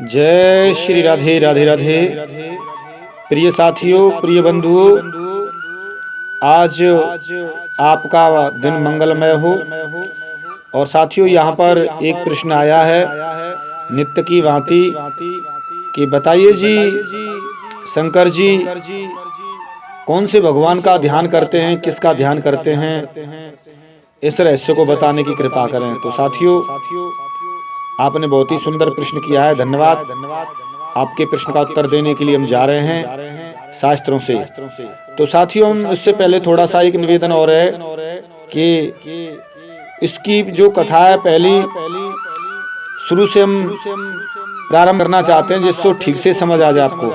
जय श्री राधे राधे राधे। प्रिय साथियों, प्रिय बंधुओं, आज आपका दिन मंगलमय हो। और साथियों, यहाँ पर एक प्रश्न आया है नित्य की भांति कि बताइए जी, शंकर जी कौन से भगवान का ध्यान करते हैं, किसका ध्यान करते हैं, इस रहस्य को बताने की कृपा करें। तो साथियों, आपने बहुत ही सुंदर प्रश्न किया है, धन्यवाद। आपके प्रश्न का उत्तर देने के लिए हम जा रहे हैं शास्त्रों से। तो साथियों, हम इससे पहले थोड़ा सा एक निवेदन और है कि इसकी जो कथा है पहली शुरू से हम प्रारंभ करना चाहते हैं, जिससे ठीक से समझ आ जाए आपको।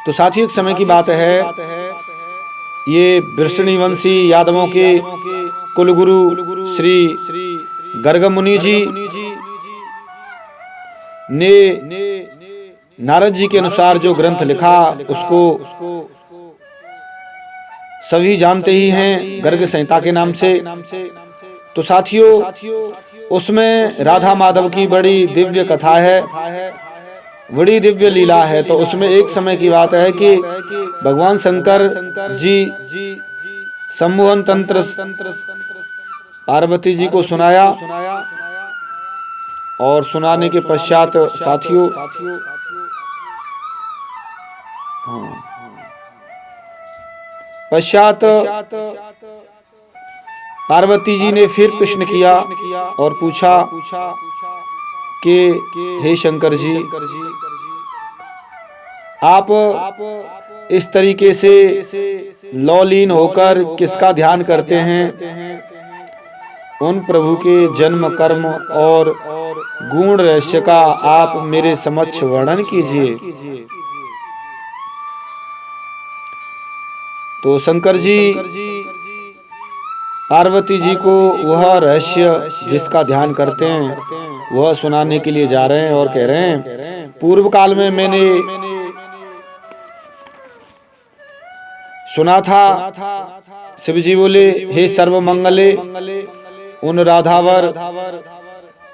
तो साथियों, एक समय की बात है, ये वृषणिवंशी यादवों के कुलगुरु श्री गर्ग मुनि जी ने नारद जी के अनुसार जो ग्रंथ लिखा उसको सभी जानते ही हैं, गर्ग संहिता के नाम से। तो साथियों, उसमें राधा माधव की बड़ी दिव्य कथा है, बड़ी दिव्य लीला है। तो उसमें एक समय की बात है कि भगवान शंकर जी सम्मोहन तंत्र पार्वती जी को सुनाया, और सुनाने के पश्चात साथियों पार्वती जी ने फिर प्रश्न किया और पूछा कि हे शंकर जी, आप इस तरीके से लौलीन होकर किसका ध्यान करते हैं? उन प्रभु के जन्म, कर्म और गुण रहस्य का आप मेरे समक्ष वर्णन कीजिए। तो शंकर जी पार्वती जी को वह रहस्य जिसका ध्यान करते हैं वह सुनाने के लिए जा रहे हैं, और कह रहे हैं, पूर्व काल में मैंने सुना था, शिव जी बोले, हे सर्वमंगले, उन राधावर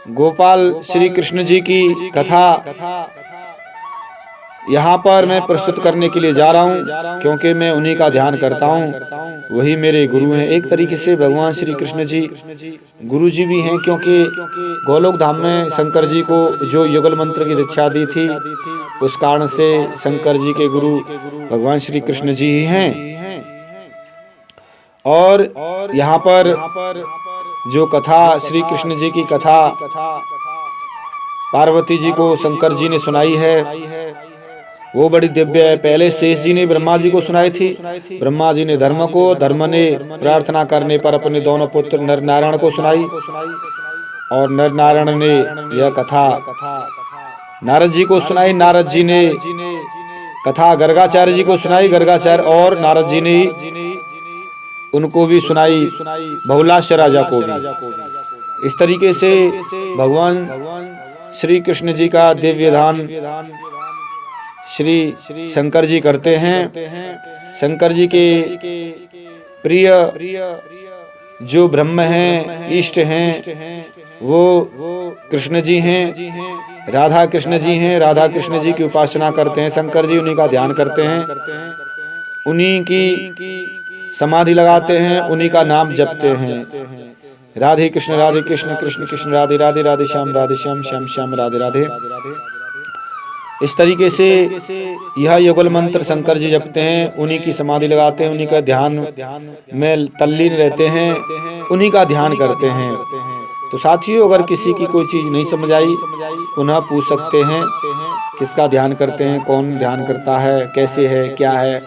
गोपाल श्री कृष्ण जी की कथा यहाँ पर मैं प्रस्तुत करने के लिए जा रहा हूँ, क्योंकि मैं उन्हीं का ध्यान करता हूँ, वही मेरे गुरु हैं। एक तरीके से भगवान श्री कृष्ण जी गुरु जी भी हैं, क्योंकि गोलोक धाम में शंकर जी को जो युगल मंत्र की दीक्षा दी थी, उस कारण से शंकर जी के गुरु भगवान श्री कृष्ण जी ही हैं। और यहाँ पर जो कथा, श्री कृष्ण जी की कथा पार्वती जी को शंकर जी ने सुनाई है, वो बड़ी दिव्य है। पहले शेष जी ने ब्रह्मा जी को सुनाई थी, ब्रह्मा जी ने धर्म को, धर्म ने प्रार्थना करने पर अपने दोनों पुत्र नर नारायण को सुनाई, और नर नारायण ने यह कथा नारद जी को सुनाई। नारद जी ने कथा गर्गाचार्य जी को सुनाई, गर्गाचार्य और नारद जी ने उनको भी सुनाई, बहुलाश राजा को भी। इस तरीके से भगवान श्री कृष्ण जी का दिव्य ध्यान श्री शंकर जी करते हैं। शंकर जी के प्रिय जो ब्रह्म हैं, इष्ट हैं, वो कृष्ण जी हैं, राधा कृष्ण जी हैं। राधा कृष्ण जी की उपासना करते हैं, शंकर जी उन्हीं का ध्यान करते हैं, उन्हीं की समाधि लगाते हैं, उन्हीं का नाम जपते हैं। राधे कृष्ण कृष्ण कृष्ण राधे राधे, राधे श्याम श्याम श्याम राधे राधे। इस तरीके से यह युगल मंत्र शंकर जी जपते हैं, उन्हीं की समाधि लगाते हैं, उन्हीं का ध्यान में तल्लीन रहते हैं, उन्हीं का ध्यान करते हैं। तो साथियों, अगर किसी की कोई चीज नहीं समझ आई, पुनः पूछ सकते हैं, किसका ध्यान करते हैं, कौन ध्यान करता है, कैसे है, क्या है,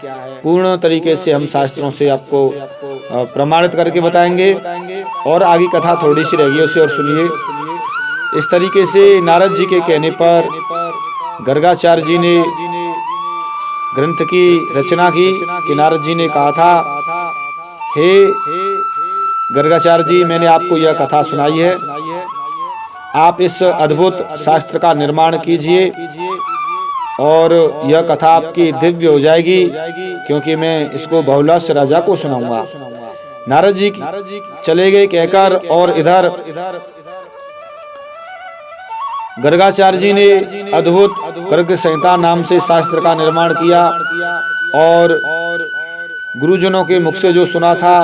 पूर्ण तरीके से हम शास्त्रों से आपको प्रमाणित करके बताएंगे। और आगे कथा थोड़ी सी रह गई, उसे और सुनिए। इस तरीके से नारद जी के कहने पर गर्गाचार्य जी ने ग्रंथ की रचना की कि नारद जी ने कहा था, हे गर्गाचार्य जी, मैंने आपको यह कथा सुनाई है, आप इस अद्भुत शास्त्र का निर्माण कीजिए, और यह कथा आपकी दिव्य हो जाएगी, क्योंकि मैं इसको बहुलाश राजा को सुनाऊंगा। नारद जी चले गए कहकर, और इधर गर्गाचार्य जी ने अद्भुत गर्ग संहिता नाम से शास्त्र का निर्माण किया और गुरुजनों के मुख से जो सुना था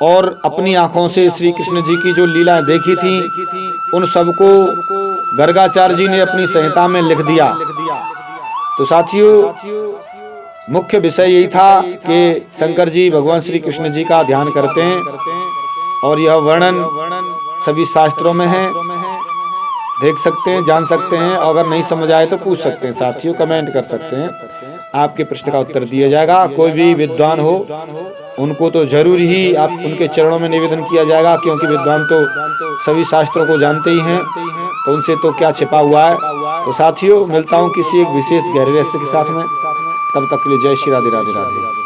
और अपनी आंखों से श्री कृष्ण जी की जो लीला देखी थी, उन सबको गर्गाचार्य जी ने अपनी संहिता में लिख दिया। तो साथियों, मुख्य विषय यही था कि शंकर जी भगवान श्री कृष्ण जी का ध्यान करते हैं और यह वर्णन सभी शास्त्रों में है, देख सकते हैं, जान सकते हैं। और अगर नहीं समझ आए तो पूछ सकते हैं साथियों, कमेंट कर सकते हैं, आपके प्रश्न का उत्तर दिया जाएगा। कोई भी विद्वान हो उनको तो जरूर ही आप उनके चरणों में निवेदन किया जाएगा, क्योंकि विद्वान तो सभी शास्त्रों को जानते ही हैं, तो उनसे तो क्या छिपा हुआ है। तो साथियों, मिलता हूँ किसी एक विशेष गहरे रहस्य के साथ में, तब तक के लिए जय श्री राधे राधे राधे।